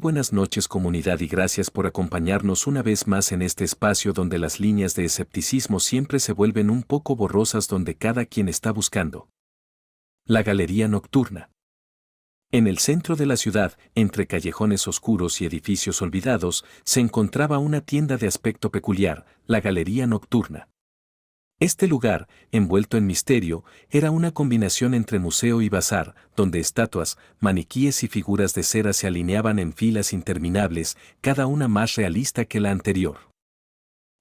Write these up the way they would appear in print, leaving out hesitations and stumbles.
buenas noches comunidad y gracias por acompañarnos una vez más en este espacio donde las líneas de escepticismo siempre se vuelven un poco borrosas, donde cada quien está buscando la galería nocturna. En el centro de la ciudad, entre callejones oscuros y edificios olvidados, se encontraba una tienda de aspecto peculiar, la Galería Nocturna. Este lugar, envuelto en misterio, era una combinación entre museo y bazar, donde estatuas, maniquíes y figuras de cera se alineaban en filas interminables, cada una más realista que la anterior.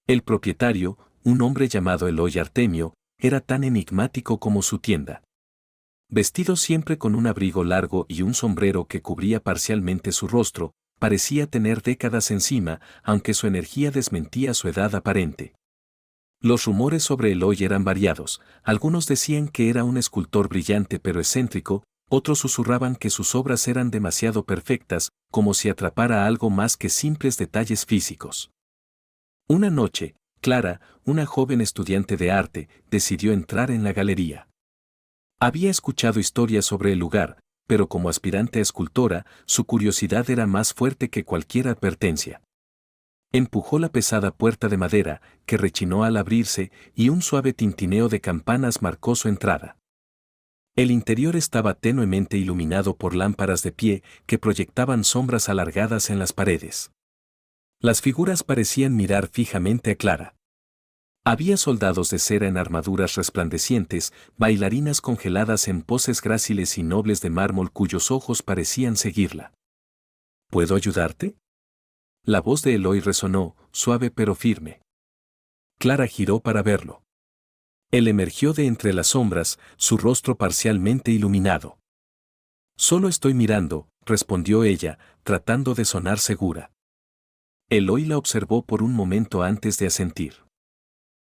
El propietario, un hombre llamado Eloy Artemio, era tan enigmático como su tienda. Vestido siempre con un abrigo largo y un sombrero que cubría parcialmente su rostro, parecía tener décadas encima, aunque su energía desmentía su edad aparente. Los rumores sobre Eloy eran variados. Algunos decían que era un escultor brillante pero excéntrico, otros susurraban que sus obras eran demasiado perfectas, como si atrapara algo más que simples detalles físicos. Una noche, Clara, una joven estudiante de arte, decidió entrar en la galería. Había escuchado historias sobre el lugar, pero como aspirante a escultora, su curiosidad era más fuerte que cualquier advertencia. Empujó la pesada puerta de madera, que rechinó al abrirse, y un suave tintineo de campanas marcó su entrada. El interior estaba tenuemente iluminado por lámparas de pie que proyectaban sombras alargadas en las paredes. Las figuras parecían mirar fijamente a Clara. Había soldados de cera en armaduras resplandecientes, bailarinas congeladas en poses gráciles y nobles de mármol cuyos ojos parecían seguirla. ¿Puedo ayudarte? La voz de Eloy resonó, suave pero firme. Clara giró para verlo. Él emergió de entre las sombras, su rostro parcialmente iluminado. Solo estoy mirando, respondió ella, tratando de sonar segura. Eloy la observó por un momento antes de asentir.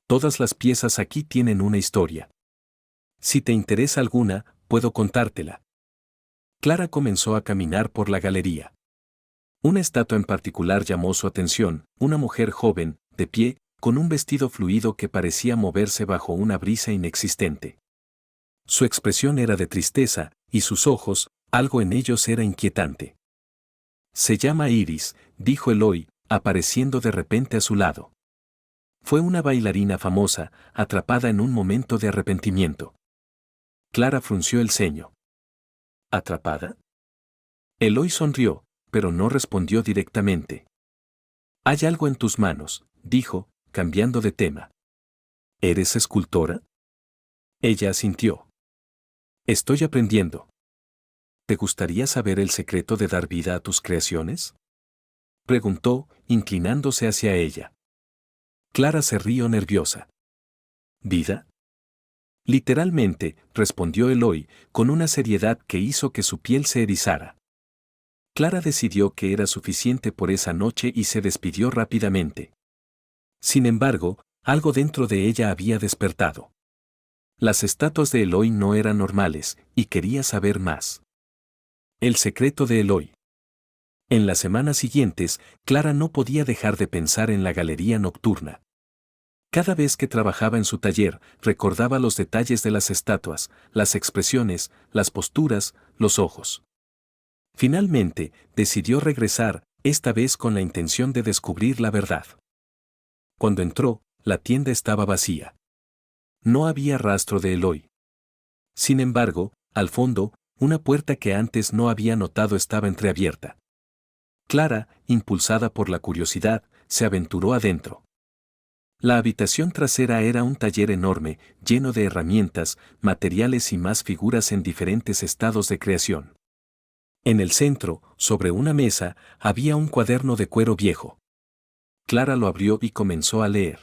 Todas las piezas aquí tienen una historia. Si te interesa alguna, puedo contártela. Clara comenzó a caminar por la galería. Una estatua en particular llamó su atención, una mujer joven, de pie, con un vestido fluido que parecía moverse bajo una brisa inexistente. Su expresión era de tristeza, y sus ojos, algo en ellos era inquietante. Se llama Iris, dijo Eloy, apareciendo de repente a su lado. Fue una bailarina famosa, atrapada en un momento de arrepentimiento. Clara frunció el ceño. ¿Atrapada? Eloy sonrió, pero no respondió directamente. Hay algo en tus manos, dijo, cambiando de tema. ¿Eres escultora? Ella asintió. Estoy aprendiendo. ¿Te gustaría saber el secreto de dar vida a tus creaciones? Preguntó, inclinándose hacia ella. Clara se rió nerviosa. ¿Vida? Literalmente, respondió Eloy, con una seriedad que hizo que su piel se erizara. Clara decidió que era suficiente por esa noche y se despidió rápidamente. Sin embargo, algo dentro de ella había despertado. Las estatuas de Eloy no eran normales, y quería saber más. El secreto de Eloy. En las semanas siguientes, Clara no podía dejar de pensar en la galería nocturna. Cada vez que trabajaba en su taller, recordaba los detalles de las estatuas, las expresiones, las posturas, los ojos. Finalmente, decidió regresar, esta vez con la intención de descubrir la verdad. Cuando entró, la tienda estaba vacía. No había rastro de Eloy. Sin embargo, al fondo, una puerta que antes no había notado estaba entreabierta. Clara, impulsada por la curiosidad, se aventuró adentro. La habitación trasera era un taller enorme, lleno de herramientas, materiales y más figuras en diferentes estados de creación. En el centro, sobre una mesa, había un cuaderno de cuero viejo. Clara lo abrió y comenzó a leer.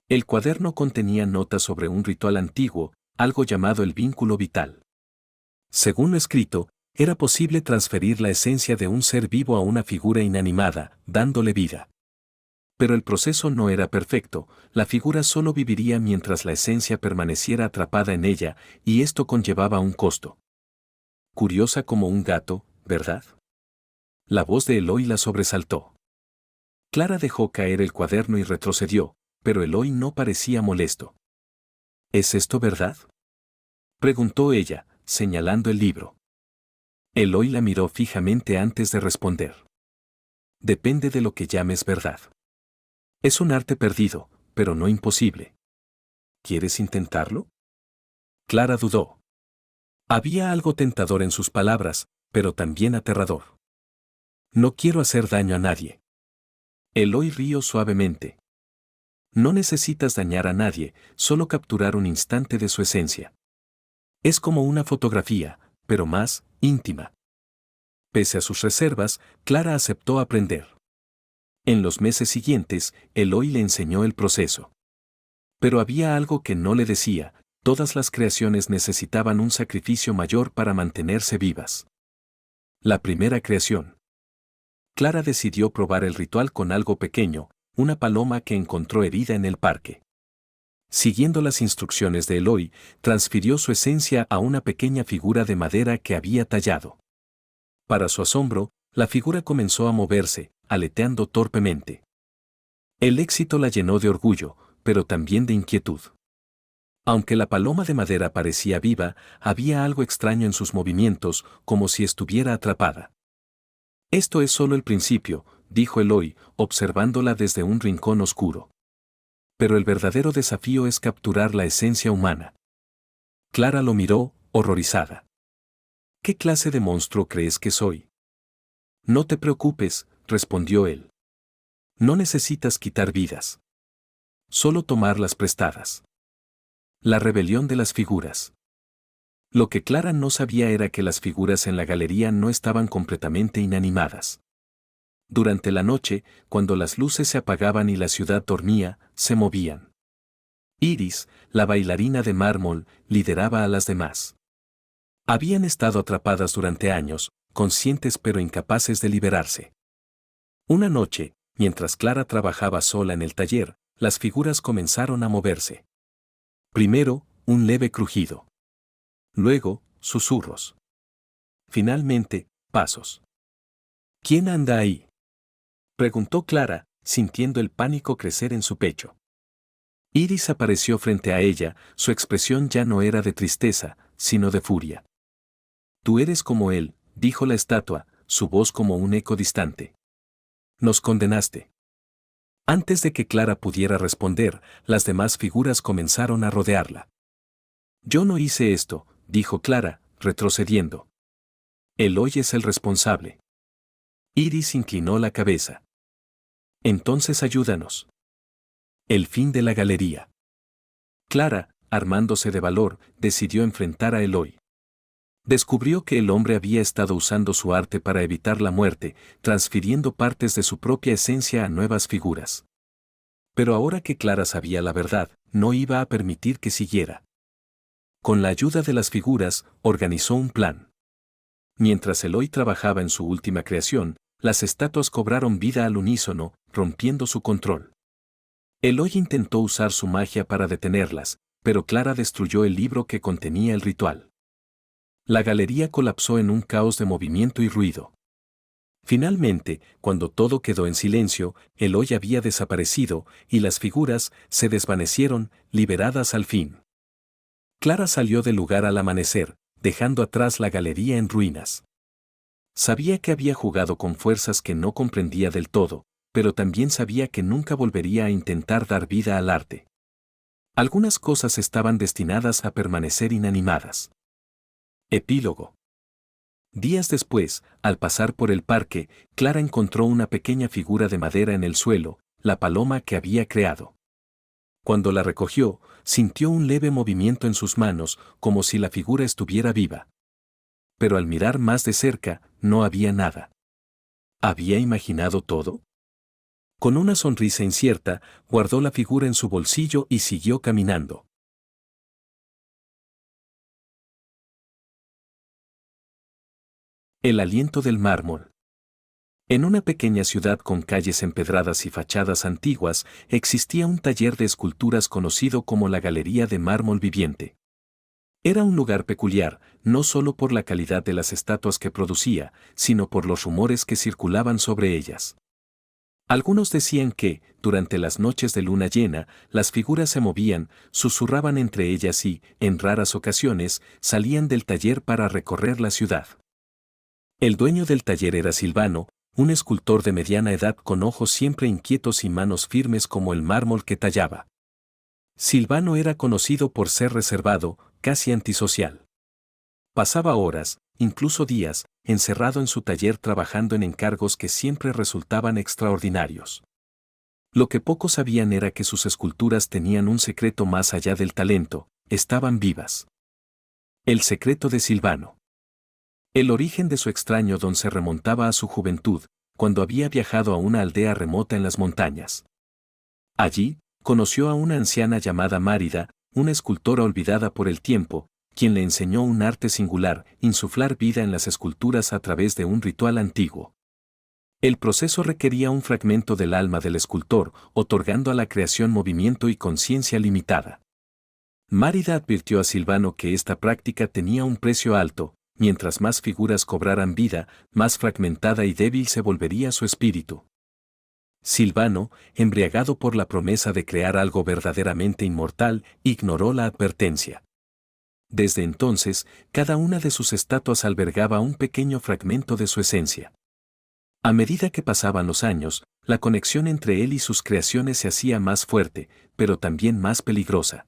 El cuaderno contenía notas sobre un ritual antiguo, algo llamado el vínculo vital. Según lo escrito, era posible transferir la esencia de un ser vivo a una figura inanimada, dándole vida. Pero el proceso no era perfecto, la figura solo viviría mientras la esencia permaneciera atrapada en ella, y esto conllevaba un costo. Curiosa como un gato, ¿verdad? La voz de Eloy la sobresaltó. Clara dejó caer el cuaderno y retrocedió, pero Eloy no parecía molesto. ¿Es esto verdad?, preguntó ella, señalando el libro. Eloy la miró fijamente antes de responder. Depende de lo que llames verdad. Es un arte perdido, pero no imposible. ¿Quieres intentarlo? Clara dudó. Había algo tentador en sus palabras, pero también aterrador. No quiero hacer daño a nadie. Eloy rió suavemente. No necesitas dañar a nadie, solo capturar un instante de su esencia. Es como una fotografía, pero más íntima. Pese a sus reservas, Clara aceptó aprender. En los meses siguientes, Eloy le enseñó el proceso. Pero había algo que no le decía: todas las creaciones necesitaban un sacrificio mayor para mantenerse vivas. La primera creación. Clara decidió probar el ritual con algo pequeño, una paloma que encontró herida en el parque. Siguiendo las instrucciones de Eloy, transfirió su esencia a una pequeña figura de madera que había tallado. Para su asombro, la figura comenzó a moverse, aleteando torpemente. El éxito la llenó de orgullo, pero también de inquietud. Aunque la paloma de madera parecía viva, había algo extraño en sus movimientos, como si estuviera atrapada. Esto es solo el principio, dijo Eloy, observándola desde un rincón oscuro. Pero el verdadero desafío es capturar la esencia humana. Clara lo miró, horrorizada. ¿Qué clase de monstruo crees que soy? No te preocupes, respondió él. No necesitas quitar vidas. Solo tomarlas prestadas. La rebelión de las figuras. Lo que Clara no sabía era que las figuras en la galería no estaban completamente inanimadas. Durante la noche, cuando las luces se apagaban y la ciudad dormía, se movían. Iris, la bailarina de mármol, lideraba a las demás. Habían estado atrapadas durante años, conscientes pero incapaces de liberarse. Una noche, mientras Clara trabajaba sola en el taller, las figuras comenzaron a moverse. Primero, un leve crujido. Luego, susurros. Finalmente, pasos. ¿Quién anda ahí?, preguntó Clara, sintiendo el pánico crecer en su pecho. Iris apareció frente a ella, su expresión ya no era de tristeza, sino de furia. Tú eres como él, dijo la estatua, su voz como un eco distante. Nos condenaste. Antes de que Clara pudiera responder, las demás figuras comenzaron a rodearla. Yo no hice esto, dijo Clara, retrocediendo. Eloy es el responsable. Iris inclinó la cabeza. Entonces ayúdanos. El fin de la galería. Clara, armándose de valor, decidió enfrentar a Eloy. Descubrió que el hombre había estado usando su arte para evitar la muerte, transfiriendo partes de su propia esencia a nuevas figuras. Pero ahora que Clara sabía la verdad, no iba a permitir que siguiera. Con la ayuda de las figuras, organizó un plan. Mientras Eloy trabajaba en su última creación, las estatuas cobraron vida al unísono, rompiendo su control. Eloy intentó usar su magia para detenerlas, pero Clara destruyó el libro que contenía el ritual. La galería colapsó en un caos de movimiento y ruido. Finalmente, cuando todo quedó en silencio, Eloy había desaparecido, y las figuras se desvanecieron, liberadas al fin. Clara salió del lugar al amanecer, dejando atrás la galería en ruinas. Sabía que había jugado con fuerzas que no comprendía del todo, pero también sabía que nunca volvería a intentar dar vida al arte. Algunas cosas estaban destinadas a permanecer inanimadas. Epílogo. Días después, al pasar por el parque, Clara encontró una pequeña figura de madera en el suelo, la paloma que había creado. Cuando la recogió, sintió un leve movimiento en sus manos, como si la figura estuviera viva. Pero al mirar más de cerca, no había nada. ¿Había imaginado todo? Con una sonrisa incierta, guardó la figura en su bolsillo y siguió caminando. El aliento del mármol. En una pequeña ciudad con calles empedradas y fachadas antiguas, existía un taller de esculturas conocido como la Galería de Mármol Viviente. Era un lugar peculiar, no solo por la calidad de las estatuas que producía, sino por los rumores que circulaban sobre ellas. Algunos decían que, durante las noches de luna llena, las figuras se movían, susurraban entre ellas y, en raras ocasiones, salían del taller para recorrer la ciudad. El dueño del taller era Silvano, un escultor de mediana edad con ojos siempre inquietos y manos firmes como el mármol que tallaba. Silvano era conocido por ser reservado, casi antisocial. Pasaba horas, incluso días, encerrado en su taller trabajando en encargos que siempre resultaban extraordinarios. Lo que pocos sabían era que sus esculturas tenían un secreto más allá del talento, estaban vivas. El secreto de Silvano. El origen de su extraño don se remontaba a su juventud, cuando había viajado a una aldea remota en las montañas. Allí, conoció a una anciana llamada Márida, una escultora olvidada por el tiempo, quien le enseñó un arte singular, insuflar vida en las esculturas a través de un ritual antiguo. El proceso requería un fragmento del alma del escultor, otorgando a la creación movimiento y conciencia limitada. Márida advirtió a Silvano que esta práctica tenía un precio alto. Mientras más figuras cobraran vida, más fragmentada y débil se volvería su espíritu. Silvano, embriagado por la promesa de crear algo verdaderamente inmortal, ignoró la advertencia. Desde entonces, cada una de sus estatuas albergaba un pequeño fragmento de su esencia. A medida que pasaban los años, la conexión entre él y sus creaciones se hacía más fuerte, pero también más peligrosa.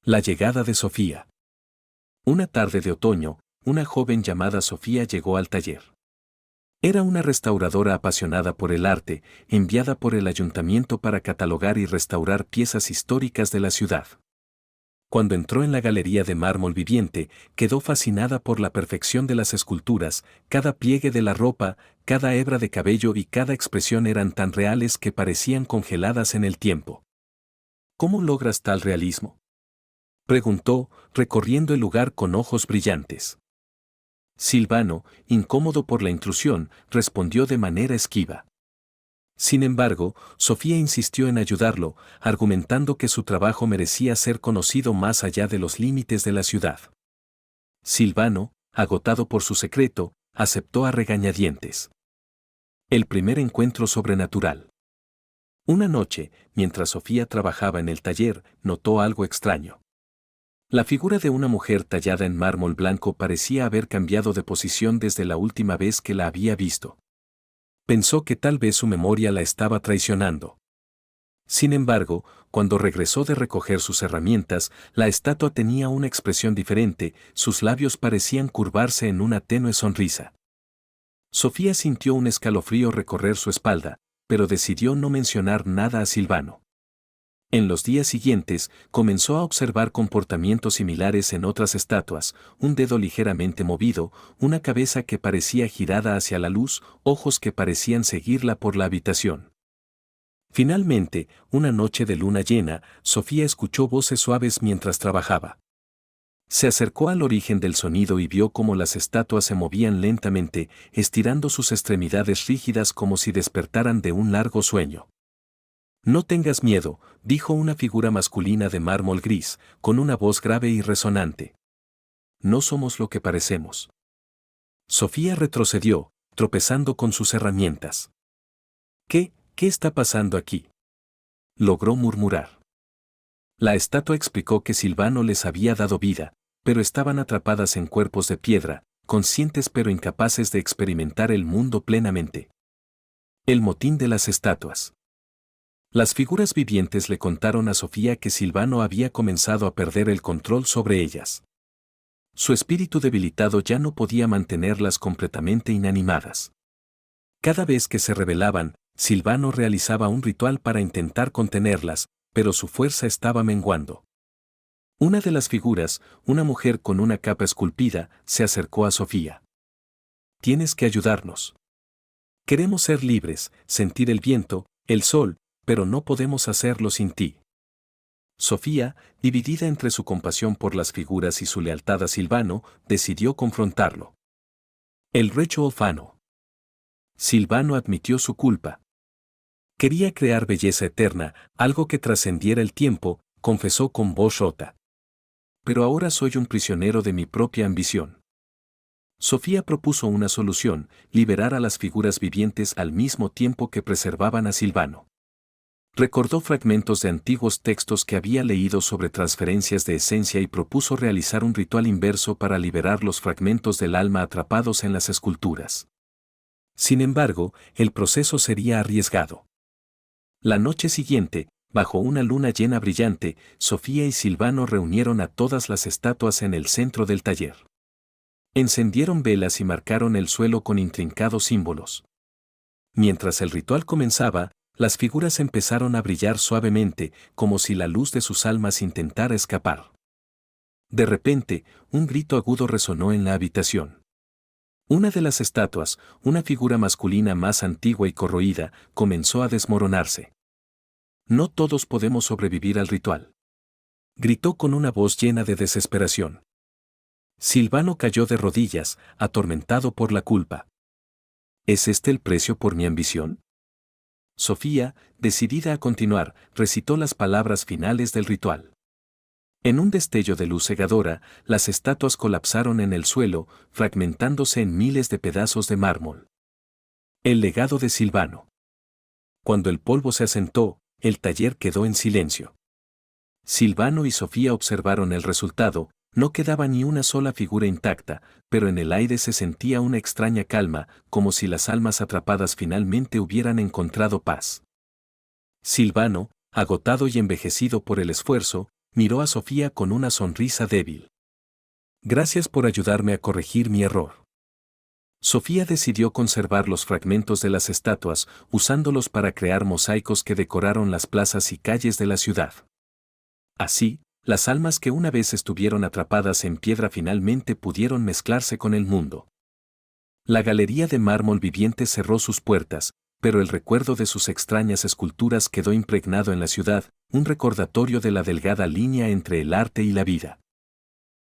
La llegada de Sofía. Una tarde de otoño, una joven llamada Sofía llegó al taller. Era una restauradora apasionada por el arte, enviada por el ayuntamiento para catalogar y restaurar piezas históricas de la ciudad. Cuando entró en la galería de mármol viviente, quedó fascinada por la perfección de las esculturas, cada pliegue de la ropa, cada hebra de cabello y cada expresión eran tan reales que parecían congeladas en el tiempo. ¿Cómo logras tal realismo?, preguntó, recorriendo el lugar con ojos brillantes. Silvano, incómodo por la intrusión, respondió de manera esquiva. Sin embargo, Sofía insistió en ayudarlo, argumentando que su trabajo merecía ser conocido más allá de los límites de la ciudad. Silvano, agotado por su secreto, aceptó a regañadientes. El primer encuentro sobrenatural. Una noche, mientras Sofía trabajaba en el taller, notó algo extraño. La figura de una mujer tallada en mármol blanco parecía haber cambiado de posición desde la última vez que la había visto. Pensó que tal vez su memoria la estaba traicionando. Sin embargo, cuando regresó de recoger sus herramientas, la estatua tenía una expresión diferente, sus labios parecían curvarse en una tenue sonrisa. Sofía sintió un escalofrío recorrer su espalda, pero decidió no mencionar nada a Silvano. En los días siguientes, comenzó a observar comportamientos similares en otras estatuas, un dedo ligeramente movido, una cabeza que parecía girada hacia la luz, ojos que parecían seguirla por la habitación. Finalmente, una noche de luna llena, Sofía escuchó voces suaves mientras trabajaba. Se acercó al origen del sonido y vio cómo las estatuas se movían lentamente, estirando sus extremidades rígidas como si despertaran de un largo sueño. No tengas miedo, dijo una figura masculina de mármol gris, con una voz grave y resonante. No somos lo que parecemos. Sofía retrocedió, tropezando con sus herramientas. ¿Qué está pasando aquí?, logró murmurar. La estatua explicó que Silvano les había dado vida, pero estaban atrapadas en cuerpos de piedra, conscientes pero incapaces de experimentar el mundo plenamente. El motín de las estatuas. Las figuras vivientes le contaron a Sofía que Silvano había comenzado a perder el control sobre ellas. Su espíritu debilitado ya no podía mantenerlas completamente inanimadas. Cada vez que se rebelaban, Silvano realizaba un ritual para intentar contenerlas, pero su fuerza estaba menguando. Una de las figuras, una mujer con una capa esculpida, se acercó a Sofía. Tienes que ayudarnos. Queremos ser libres, sentir el viento, el sol, pero no podemos hacerlo sin ti. Sofía, dividida entre su compasión por las figuras y su lealtad a Silvano, decidió confrontarlo. El recho olfano. Silvano admitió su culpa. Quería crear belleza eterna, algo que trascendiera el tiempo, confesó con voz rota. Pero ahora soy un prisionero de mi propia ambición. Sofía propuso una solución: liberar a las figuras vivientes al mismo tiempo que preservaban a Silvano. Recordó fragmentos de antiguos textos que había leído sobre transferencias de esencia y propuso realizar un ritual inverso para liberar los fragmentos del alma atrapados en las esculturas. Sin embargo, el proceso sería arriesgado. La noche siguiente, bajo una luna llena brillante, Sofía y Silvano reunieron a todas las estatuas en el centro del taller. Encendieron velas y marcaron el suelo con intrincados símbolos. Mientras el ritual comenzaba, las figuras empezaron a brillar suavemente, como si la luz de sus almas intentara escapar. De repente, un grito agudo resonó en la habitación. Una de las estatuas, una figura masculina más antigua y corroída, comenzó a desmoronarse. No todos podemos sobrevivir al ritual. Gritó con una voz llena de desesperación. Silvano cayó de rodillas, atormentado por la culpa. ¿Es este el precio por mi ambición? Sofía, decidida a continuar, recitó las palabras finales del ritual. En un destello de luz cegadora, las estatuas colapsaron en el suelo, fragmentándose en miles de pedazos de mármol. El legado de Silvano. Cuando el polvo se asentó, el taller quedó en silencio. Silvano y Sofía observaron el resultado, no quedaba ni una sola figura intacta, pero en el aire se sentía una extraña calma, como si las almas atrapadas finalmente hubieran encontrado paz. Silvano, agotado y envejecido por el esfuerzo, miró a Sofía con una sonrisa débil. Gracias por ayudarme a corregir mi error. Sofía decidió conservar los fragmentos de las estatuas, usándolos para crear mosaicos que decoraron las plazas y calles de la ciudad. Así, las almas que una vez estuvieron atrapadas en piedra finalmente pudieron mezclarse con el mundo. La galería de mármol viviente cerró sus puertas, pero el recuerdo de sus extrañas esculturas quedó impregnado en la ciudad, un recordatorio de la delgada línea entre el arte y la vida.